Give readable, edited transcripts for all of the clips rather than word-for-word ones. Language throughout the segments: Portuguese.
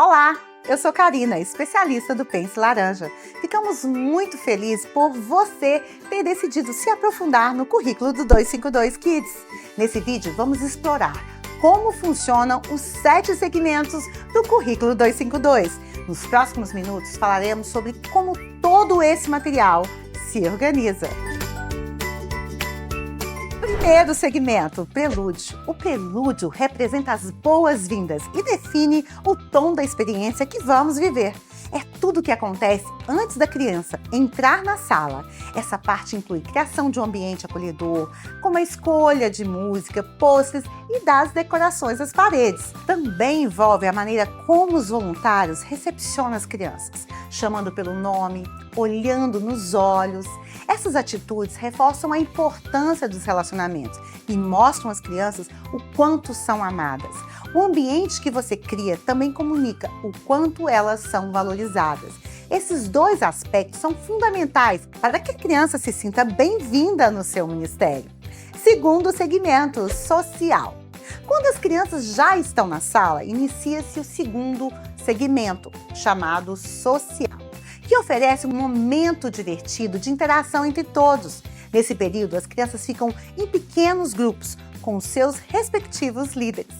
Olá, eu sou Karina, especialista do Pense Laranja. Ficamos muito felizes por você ter decidido se aprofundar no currículo do 252 Kids. Nesse vídeo vamos explorar como funcionam os 7 segmentos do currículo 252. Nos próximos minutos falaremos sobre como todo esse material se organiza. Primeiro segmento, prelúdio. O prelúdio representa as boas-vindas e define o tom da experiência que vamos viver. É tudo o que acontece antes da criança entrar na sala. Essa parte inclui criação de um ambiente acolhedor, como a escolha de música, pôsteres e das decorações das paredes. Também envolve a maneira como os voluntários recepcionam as crianças, chamando pelo nome, olhando nos olhos. Essas atitudes reforçam a importância dos relacionamentos e mostram às crianças o quanto são amadas. O ambiente que você cria também comunica o quanto elas são valorizadas. Esses dois aspectos são fundamentais para que a criança se sinta bem-vinda no seu ministério. Segundo segmento, social. Quando as crianças já estão na sala, inicia-se o segundo segmento, chamado social, que oferece um momento divertido de interação entre todos. Nesse período, as crianças ficam em pequenos grupos com seus respectivos líderes.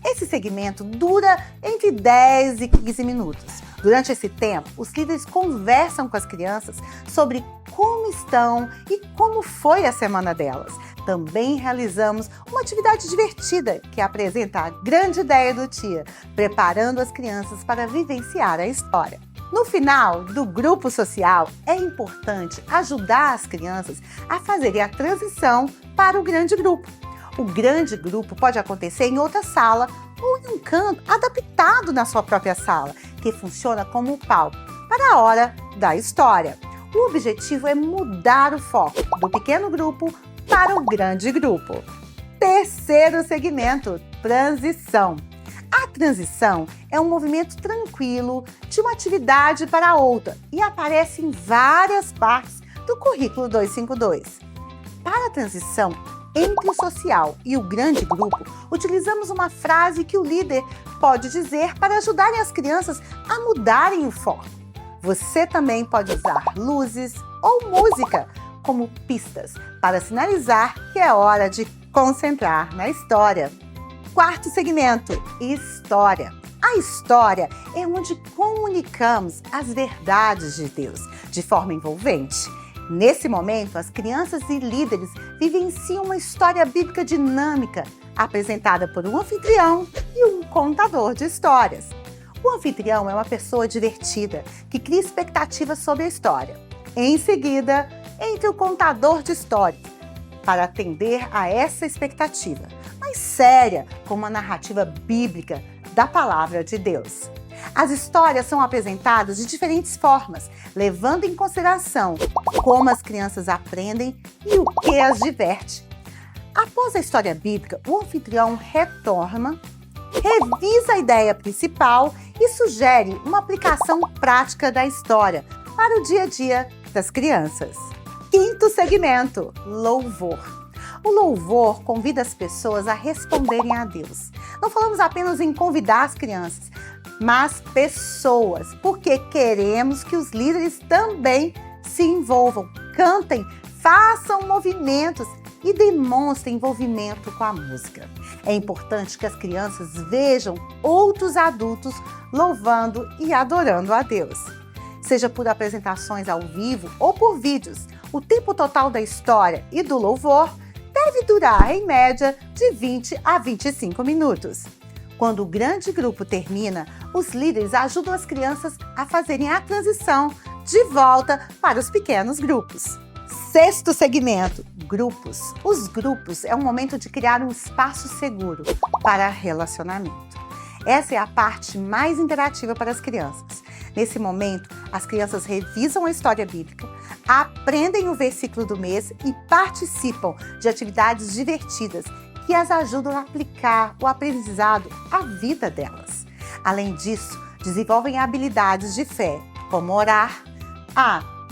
Esse segmento dura entre 10 e 15 minutos. Durante esse tempo, os líderes conversam com as crianças sobre como estão e como foi a semana delas. Também realizamos uma atividade divertida que apresenta a grande ideia do dia, preparando as crianças para vivenciar a história. No final do grupo social, é importante ajudar as crianças a fazerem a transição para o grande grupo. O grande grupo pode acontecer em outra sala ou em um canto adaptado na sua própria sala, que funciona como palco para a hora da história. O objetivo é mudar o foco do pequeno grupo para o grande grupo. Terceiro segmento, transição. A transição é um movimento tranquilo de uma atividade para outra e aparece em várias partes do currículo 252. Para a transição entre o social e o grande grupo, utilizamos uma frase que o líder pode dizer para ajudarem as crianças a mudarem o foco. Você também pode usar luzes ou música como pistas para sinalizar que é hora de concentrar na história. Quarto segmento, história. A história é onde comunicamos as verdades de Deus de forma envolvente. Nesse momento, as crianças e líderes vivenciam uma história bíblica dinâmica, apresentada por um anfitrião e um contador de histórias. O anfitrião é uma pessoa divertida, que cria expectativas sobre a história. Em seguida, entra o contador de histórias, para atender a essa expectativa, mais séria, como uma narrativa bíblica da palavra de Deus. As histórias são apresentadas de diferentes formas, levando em consideração como as crianças aprendem e o que as diverte. Após a história bíblica, o anfitrião retorna, revisa a ideia principal e sugere uma aplicação prática da história para o dia a dia das crianças. Quinto segmento, louvor. O louvor convida as pessoas a responderem a Deus. Não falamos apenas em convidar as crianças, mas pessoas, porque queremos que os líderes também se envolvam, cantem, façam movimentos e demonstrem envolvimento com a música. É importante que as crianças vejam outros adultos louvando e adorando a Deus. Seja por apresentações ao vivo ou por vídeos, o tempo total da história e do louvor deve durar, em média, de 20 a 25 minutos. Quando o grande grupo termina, os líderes ajudam as crianças a fazerem a transição de volta para os pequenos grupos. Sexto segmento, grupos. Os grupos é um momento de criar um espaço seguro para relacionamento. Essa é a parte mais interativa para as crianças. Nesse momento, as crianças revisam a história bíblica, aprendem o versículo do mês e participam de atividades divertidas que as ajudam a aplicar o aprendizado à vida delas. Além disso, desenvolvem habilidades de fé, como orar,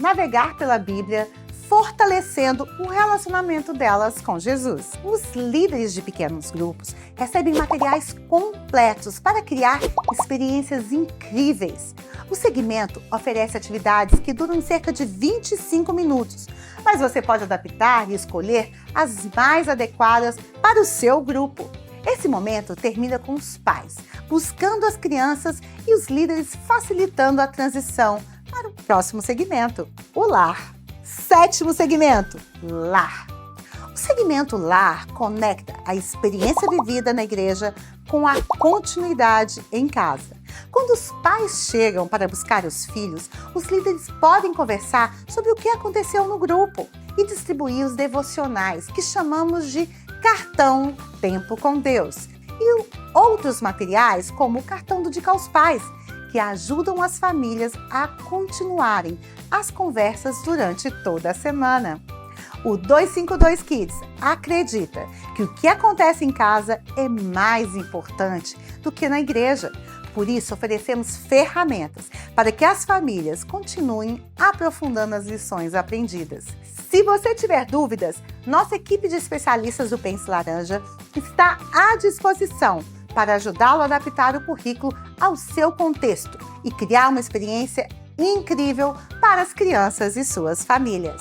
navegar pela Bíblia, fortalecendo o relacionamento delas com Jesus. Os líderes de pequenos grupos recebem materiais completos para criar experiências incríveis. O segmento oferece atividades que duram cerca de 25 minutos, mas você pode adaptar e escolher as mais adequadas para o seu grupo. Esse momento termina com os pais buscando as crianças e os líderes facilitando a transição para o próximo segmento, o lar. Sétimo segmento, lar. O segmento lar conecta a experiência vivida na igreja com a continuidade em casa. Quando os pais chegam para buscar os filhos, os líderes podem conversar sobre o que aconteceu no grupo e distribuir os devocionais, que chamamos de cartão Tempo com Deus, e outros materiais, como o cartão do Dica aos Pais, que ajudam as famílias a continuarem as conversas durante toda a semana. O 252 Kids acredita que o que acontece em casa é mais importante do que na igreja. Por isso, oferecemos ferramentas para que as famílias continuem aprofundando as lições aprendidas. Se você tiver dúvidas, nossa equipe de especialistas do Pense Laranja está à disposição para ajudá-lo a adaptar o currículo ao seu contexto e criar uma experiência incrível para as crianças e suas famílias.